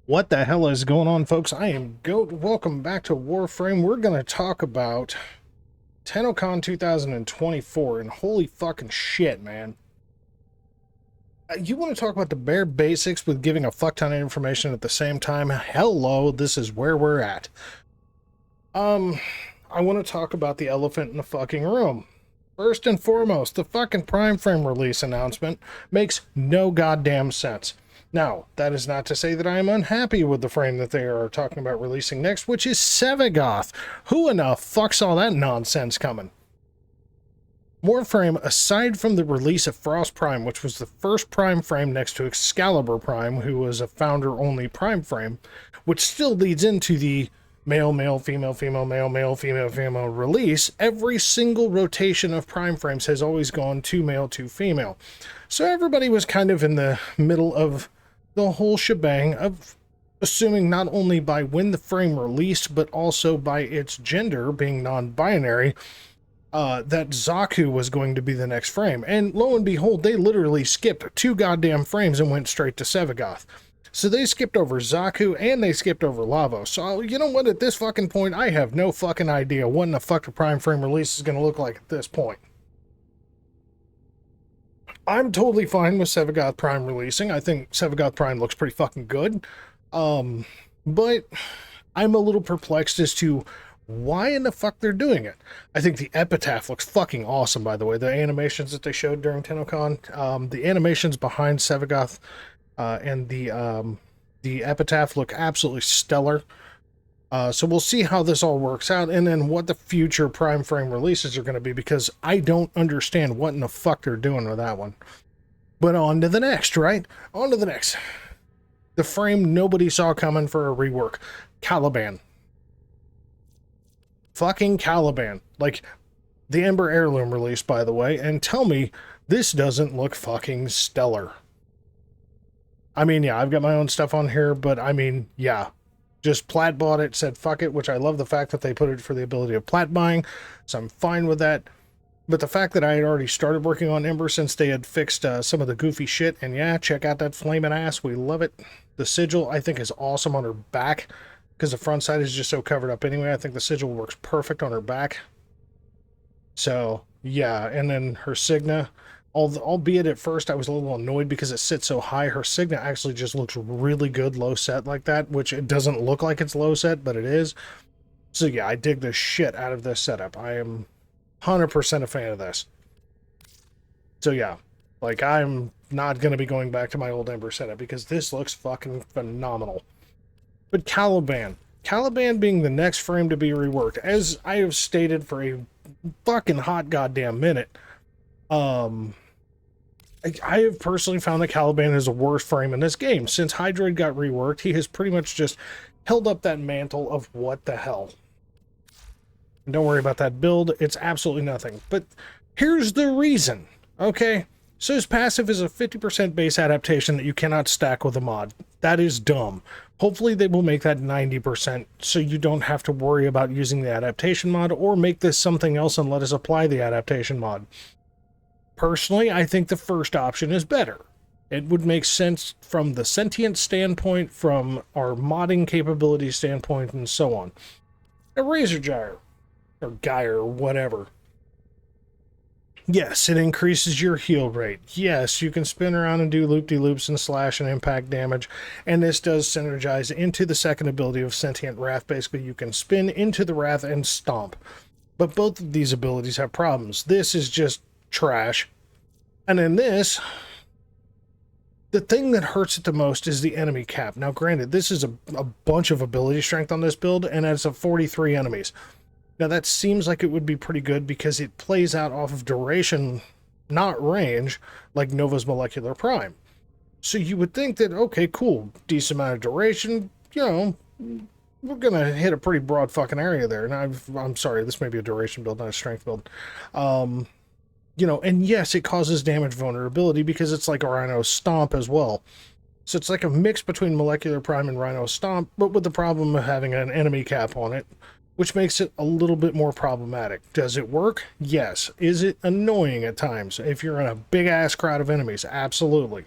What the hell is going on, folks? I am Goat. Welcome back to Warframe. We're going to talk about Tennocon 2024, and holy fucking shit, man. You want to talk about the bare basics with giving a fuck ton of information at the same time? Hello, this is where we're at. I want to talk about the elephant in the fucking room. First and foremost, the fucking Prime Frame release announcement makes no goddamn sense. Now, that is not to say that I am unhappy with the frame that they are talking about releasing next, which is Sevagoth. Who in the fuck saw that nonsense coming? Warframe, aside from the release of Frost Prime, which was the first Prime frame next to Excalibur Prime, who was a founder-only Prime frame, which still leads into the male, male, female, female, male, male, female, female release, every single rotation of Prime frames has always gone to male to female. So everybody was kind of in the middle of the whole shebang of assuming not only by when the frame released, but also by its gender being non-binary, that Zaku was going to be the next frame. And lo and behold, they literally skipped 2 goddamn frames and went straight to Sevagoth. So they skipped over Zaku and they skipped over Lavos. So you know what, at this fucking point, I have no fucking idea what in the fuck the Prime frame release is going to look like at this point. I'm totally fine with Sevagoth Prime releasing. I think Sevagoth Prime looks pretty fucking good. But I'm a little perplexed as to why in the fuck they're doing it. I think the Epitaph looks fucking awesome, by the way. The animations that they showed during Tennocon, the animations behind Sevagoth and the Epitaph look absolutely stellar. So we'll see how this all works out, and then what the future Prime Frame releases are going to be, because I don't understand what in the fuck they're doing with that one. But on to the next, right? On to the next. The frame nobody saw coming for a rework. Caliban. Fucking Caliban. Like, the Ember Heirloom release, by the way, and tell me this doesn't look fucking stellar. I mean, yeah, I've got my own stuff on here, but I mean, yeah. Just plat bought it, said fuck it, which I love the fact that they put it for the ability of plat buying, so I'm fine with that. But the fact that I had already started working on Ember since they had fixed some of the goofy shit, and yeah, check out that flaming ass, we love it. The sigil, I think, is awesome on her back, because the front side is just so covered up anyway. I think the sigil works perfect on her back. So, yeah, and then her Signa, albeit at first I was a little annoyed because it sits so high, her Signa actually just looks really good low set like that, which it doesn't look like it's low set, but it is. So yeah, I dig the shit out of this setup. I am 100% a fan of this. So yeah, like, I'm not going to be going back to my old Ember setup because this looks fucking phenomenal. But Caliban being the next frame to be reworked, as I have stated for a fucking hot goddamn minute, I have personally found that Caliban is the worst frame in this game. Since Hydroid got reworked, he has pretty much just held up that mantle of what the hell. And don't worry about that build, it's absolutely nothing. But here's the reason, okay? So his passive is a 50% base adaptation that you cannot stack with a mod. That is dumb. Hopefully they will make that 90% so you don't have to worry about using the adaptation mod, or make this something else and let us apply the adaptation mod. Personally, I think the first option is better. It would make sense from the sentient standpoint, from our modding capability standpoint, and so on. A Razor Gyre, or Gyre, or whatever. Yes, it increases your heal rate. Yes, you can spin around and do loop-de-loops and slash and impact damage, and this does synergize into the second ability of Sentient Wrath. Basically, you can spin into the Wrath and stomp. But both of these abilities have problems. This is just trash. And in this, the thing that hurts it the most is the enemy cap. Now granted, this is a bunch of ability strength on this build, and it's a 43 enemies. Now that seems like it would be pretty good because it plays out off of duration, not range, like Nova's Molecular Prime. So you would think that, okay, cool, decent amount of duration, you know, we're gonna hit a pretty broad fucking area there. Now, I'm sorry, this may be a duration build, not a strength build. You know, and yes, it causes damage vulnerability because it's like a Rhino Stomp as well. So it's like a mix between Molecular Prime and Rhino Stomp, but with the problem of having an enemy cap on it, which makes it a little bit more problematic. Does it work? Yes. Is it annoying at times? If you're in a big-ass crowd of enemies, absolutely.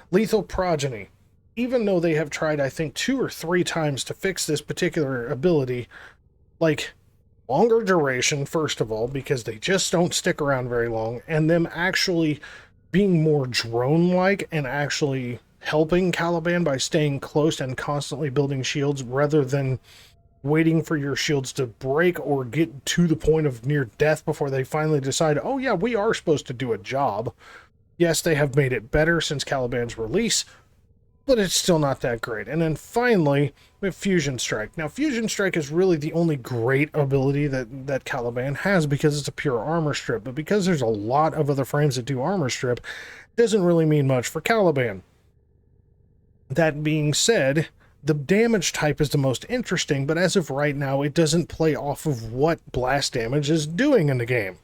Lethal Progeny. even though they have tried, I think, 2 or 3 times to fix this particular ability, like, longer duration, first of all, because they just don't stick around very long, and them actually being more drone-like and actually helping Caliban by staying close and constantly building shields rather than waiting for your shields to break or get to the point of near death before they finally decide, oh yeah, we are supposed to do a job. Yes, they have made it better since Caliban's release, but it's still not that great. And then finally, we have Fusion Strike. Now, Fusion Strike is really the only great ability that Caliban has because it's a pure armor strip. But because there's a lot of other frames that do armor strip, it doesn't really mean much for Caliban. That being said, the damage type is the most interesting, but as of right now, it doesn't play off of what blast damage is doing in the game.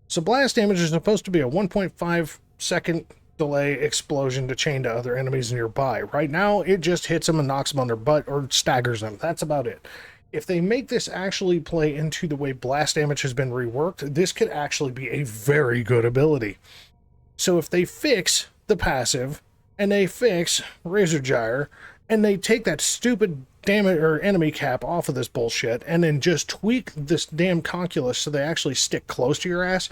So blast damage is supposed to be a 1.5 second delay explosion to chain to other enemies nearby. Right now, it just hits them and knocks them on their butt or staggers them. That's about it. If they make this actually play into the way blast damage has been reworked, this could actually be a very good ability. So if they fix the passive, and they fix Razor Gyre, and they take that stupid damage or enemy cap off of this bullshit, and then just tweak this damn calculus so they actually stick close to your ass,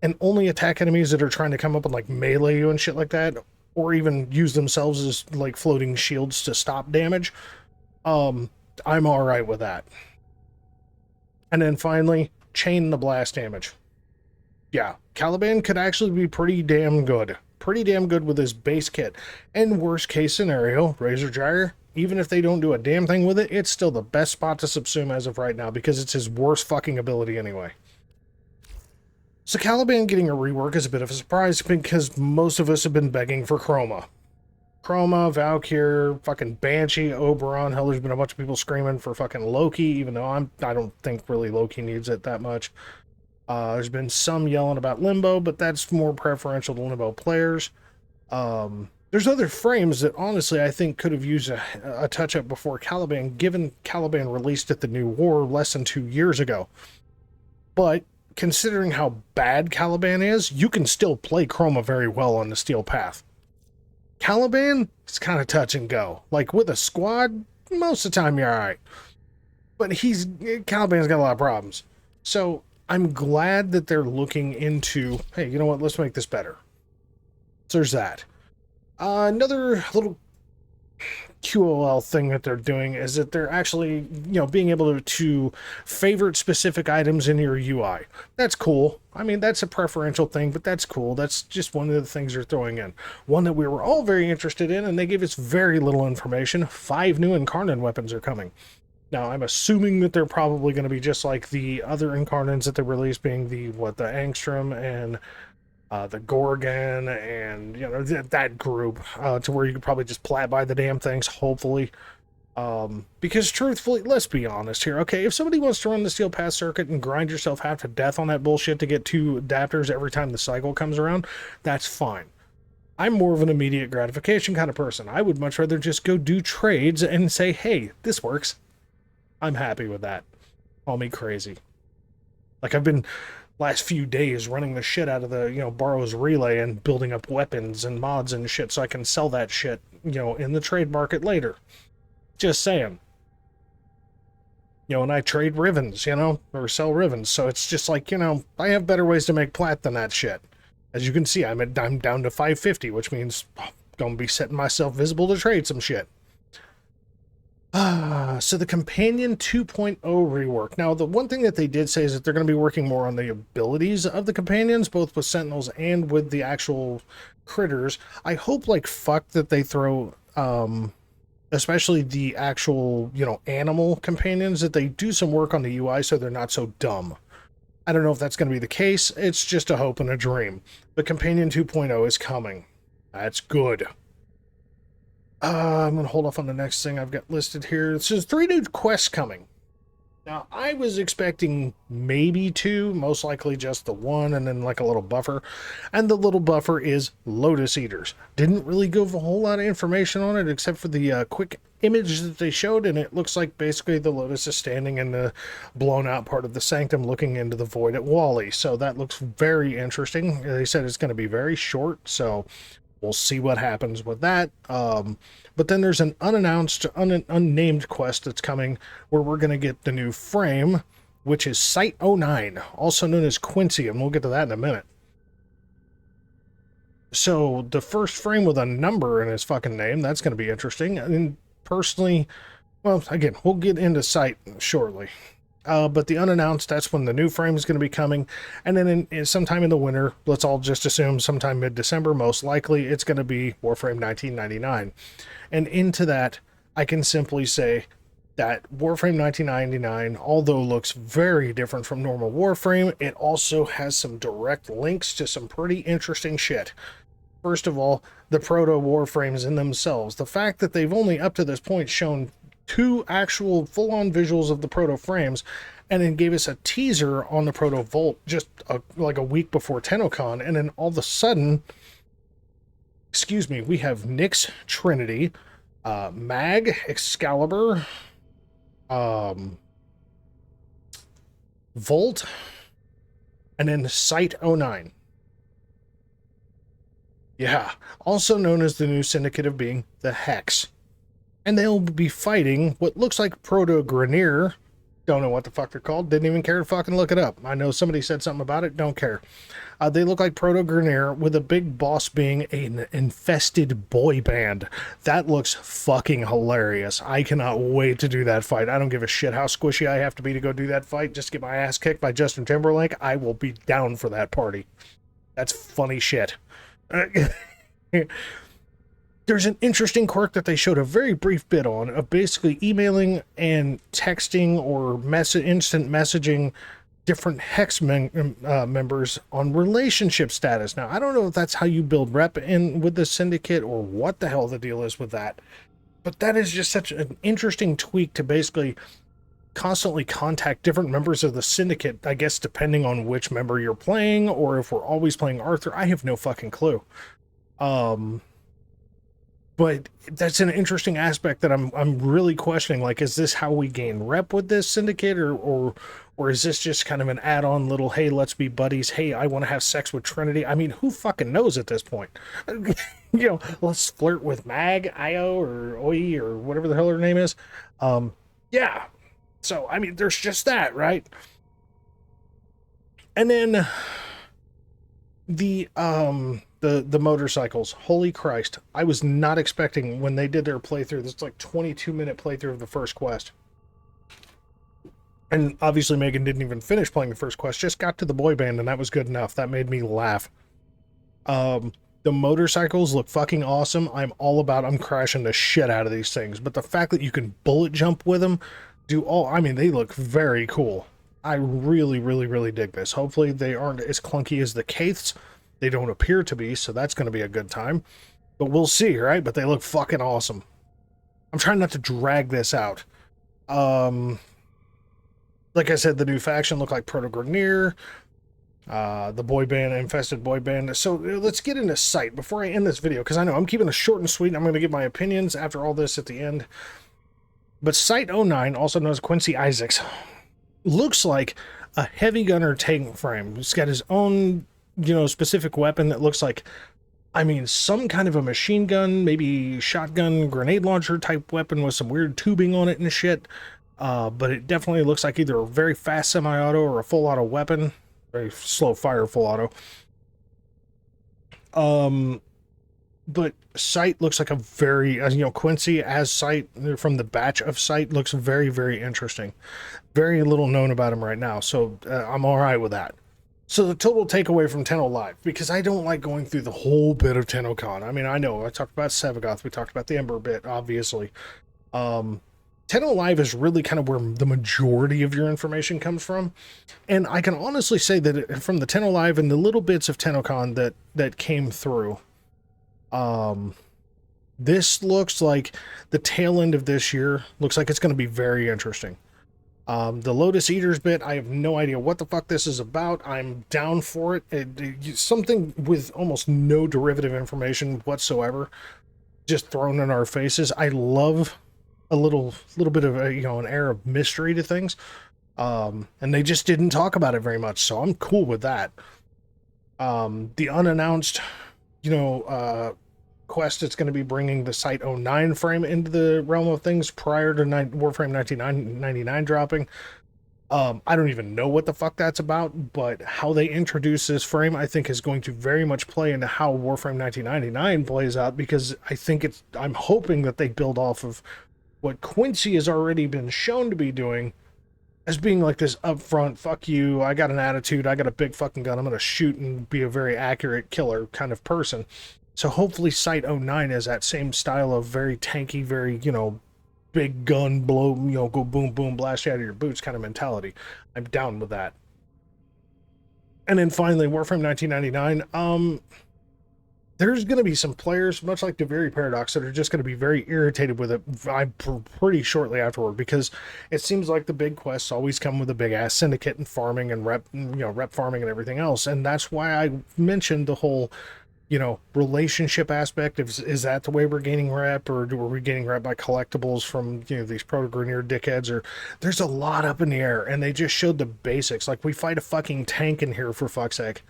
and only attack enemies that are trying to come up and like melee you and shit like that, or even use themselves as like floating shields to stop damage, I'm alright with that. And then finally, chain the blast damage. Yeah, Caliban could actually be pretty damn good. Pretty damn good with his base kit. And worst case scenario, Razor Gyre, even if they don't do a damn thing with it, it's still the best spot to subsume as of right now because it's his worst fucking ability anyway. So Caliban getting a rework is a bit of a surprise because most of us have been begging for Chroma. Chroma, Valkyr, fucking Banshee, Oberon. Hell, there's been a bunch of people screaming for fucking Loki, even though I don't think really Loki needs it that much. There's been some yelling about Limbo, but that's more preferential to Limbo players. There's other frames that honestly I think could have used a touch-up before Caliban, given Caliban released at the New War less than 2 years ago. But considering how bad Caliban is, you can still play Chroma very well on the Steel Path. Caliban, it's kind of touch and go. Like with a squad, most of the time you're alright. But Caliban's got a lot of problems. So I'm glad that they're looking into, hey, you know what, let's make this better. So there's that. Another little QOL thing that they're doing is that they're actually, being able to favorite specific items in your UI. That's cool. I mean, that's a preferential thing, but that's cool. That's just one of the things they're throwing in. One that we were all very interested in, and they gave us very little information. 5 new Incarnate weapons are coming. Now, I'm assuming that they're probably going to be just like the other Incarnates that they released, being the Angstrom and the Gorgon and, that group, to where you could probably just plat by the damn things, hopefully. Because truthfully, let's be honest here, okay, if somebody wants to run the Steel Path circuit and grind yourself half to death on that bullshit to get 2 adapters every time the cycle comes around, that's fine. I'm more of an immediate gratification kind of person. I would much rather just go do trades and say, hey, this works. I'm happy with that. Call me crazy. Like, I've been last few days running the shit out of the, Borrow's Relay and building up weapons and mods and shit so I can sell that shit, in the trade market later. Just saying. And I trade Rivens, or sell Rivens. So it's just like, I have better ways to make plat than that shit. As you can see, I'm down to 550, which means I'm gonna be setting myself visible to trade some shit. So the Companion 2.0 rework. Now, the one thing that they did say is that they're going to be working more on the abilities of the Companions, both with Sentinels and with the actual critters. I hope like fuck that they throw, especially the actual, animal Companions, that they do some work on the UI so they're not so dumb. I don't know if that's going to be the case. It's just a hope and a dream. The Companion 2.0 is coming. That's good. I'm going to hold off on the next thing I've got listed here. It says 3 new quests coming. Now, I was expecting maybe 2, most likely just the 1, and then like a little buffer. And the little buffer is Lotus Eaters. Didn't really give a whole lot of information on it, except for the quick image that they showed, and it looks like basically the Lotus is standing in the blown out part of the Sanctum looking into the void at Wally. So that looks very interesting. They said it's going to be very short, so We'll see what happens with that. But then there's an unannounced, unnamed quest that's coming where we're going to get the new frame, which is Site 09, also known as Quincy, and we'll get to that in a minute. So the first frame with a number in his fucking name, that's going to be interesting. I mean, personally, well, again, we'll get into Site shortly. But the unannounced, that's when the new frame is going to be coming. And then sometime in the winter, let's all just assume sometime mid-December, most likely, it's going to be Warframe 1999. And into that, I can simply say that Warframe 1999, although looks very different from normal Warframe, it also has some direct links to some pretty interesting shit. First of all, the proto-Warframes in themselves. The fact that they've only up to this point shown 2 actual full-on visuals of the proto-frames, and then gave us a teaser on the proto-Volt just like a week before Tennocon, and then all of a sudden, excuse me, we have Nyx Trinity, Mag, Excalibur, Volt, and then Site 09. Yeah, also known as the new syndicate of being the Hex. And they'll be fighting what looks like Proto-Grineer. Don't know what the fuck they're called. Didn't even care to fucking look it up. I know somebody said something about it. Don't care. They look like Proto-Grineer with a big boss being an infested boy band. That looks fucking hilarious. I cannot wait to do that fight. I don't give a shit how squishy I have to be to go do that fight. Just get my ass kicked by Justin Timberlake. I will be down for that party. That's funny shit. There's an interesting quirk that they showed a very brief bit on of basically emailing and texting or instant messaging different Hex members on relationship status. Now, I don't know if that's how you build rep in with the syndicate or what the hell the deal is with that, but that is just such an interesting tweak to basically constantly contact different members of the syndicate, I guess, depending on which member you're playing, or if we're always playing Arthur. I have no fucking clue. But that's an interesting aspect that I'm really questioning. Like, is this how we gain rep with this syndicate, or is this just kind of an add-on little, hey, let's be buddies. Hey, I want to have sex with Trinity. I mean, who fucking knows at this point? You know, let's flirt with Mag, Io, or Oi, or whatever the hell her name is. Yeah. So, I mean, there's just that, right? And then the motorcycles. Holy Christ. I was not expecting when they did their playthrough, this 22-minute playthrough of the first quest. And obviously Megan didn't even finish playing the first quest, just got to the boy band, and that was good enough. That made me laugh. The motorcycles look fucking awesome. I'm crashing the shit out of these things. But the fact that you can bullet jump with them, they look very cool. I really, really, really dig this. Hopefully they aren't as clunky as the Kaiths. They don't appear to be, so that's going to be a good time. But we'll see, right? But they look fucking awesome. I'm trying not to drag this out. Like I said, the new faction look like Proto-Grineer. The boy band, Infested boy band. So let's get into Site before I end this video, because I know I'm keeping it short and sweet. I'm going to give my opinions after all this at the end. But Site 09, also known as Quincy Isaacs, looks like a heavy gunner tank frame. He's got his own, specific weapon that looks like, some kind of a machine gun, maybe shotgun, grenade launcher type weapon with some weird tubing on it and shit. But it definitely looks like either a very fast semi-auto or a full auto weapon. Very slow fire full auto. But Site looks like a very, Quincy as Site from the batch of Site looks very, very interesting. Very little known about him right now, so I'm all right with that. So the total takeaway from Tennolive, because I don't like going through the whole bit of Tennocon. I know I talked about Sevagoth, we talked about the Ember bit, obviously. Tennolive is really kind of where the majority of your information comes from, and I can honestly say that from the Tennolive and the little bits of Tennocon that came through, this looks like the tail end of this year. Looks like it's going to be very interesting. The Lotus Eaters bit, I have no idea what the fuck this is about. I'm down for it. Something with almost no derivative information whatsoever, just thrown in our faces. I love a little bit of an air of mystery to things. And they just didn't talk about it very much, so I'm cool with that. The unannounced, quest that's going to be bringing the Site 09 frame into the realm of things prior to Warframe 1999 dropping. I don't even know what the fuck that's about, but how they introduce this frame, I think, is going to very much play into how Warframe 1999 plays out, because I'm hoping that they build off of what Quincy has already been shown to be doing as being like this upfront, fuck you, I got an attitude, I got a big fucking gun, I'm going to shoot and be a very accurate killer kind of person. So hopefully Site 09 is that same style of very tanky, very, big gun, blow, go boom, boom, blast you out of your boots kind of mentality. I'm down with that. And then finally, Warframe 1999. There's going to be some players, much like the Very Paradox, that are just going to be very irritated with it pretty shortly afterward, because it seems like the big quests always come with a big-ass syndicate and farming and rep farming and everything else. And that's why I mentioned the whole relationship aspect. Is that the way we're gaining rep, or are we gaining rep by collectibles from, these proto-grenier dickheads? Or there's a lot up in the air, and they just showed the basics. Like, we fight a fucking tank in here, for fuck's sake.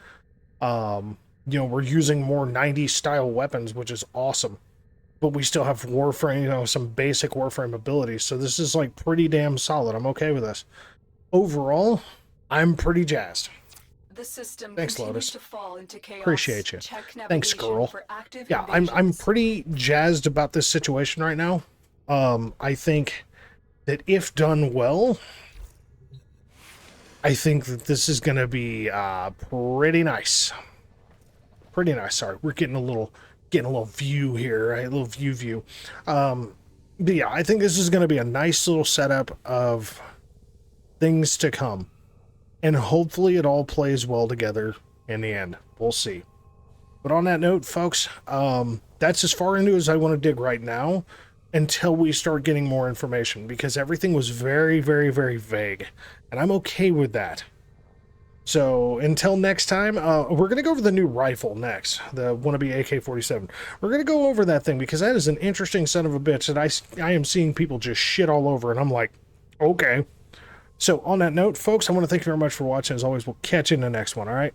We're using more 90s style weapons, which is awesome. But we still have Warframe, some basic Warframe abilities. So this is like pretty damn solid. I'm okay with this. Overall, I'm pretty jazzed. The system Thanks, Lotus. to fall into chaos. Appreciate you. Thanks, girl. Yeah, I'm pretty jazzed about this situation right now. I think that if done well, I think that this is going to be pretty nice. Pretty nice. Sorry, we're getting a little view here, right? A little view. But yeah, I think this is going to be a nice little setup of things to come. And hopefully it all plays well together in the end. We'll see. But on that note, folks, that's as far into as I want to dig right now until we start getting more information, because everything was very, very, very vague. And I'm okay with that. So until next time, we're going to go over the new rifle next, the wannabe AK-47. We're going to go over that thing, because that is an interesting son of a bitch that I am seeing people just shit all over, and I'm like, okay. So on that note, folks, I want to thank you very much for watching. As always, we'll catch you in the next one, all right?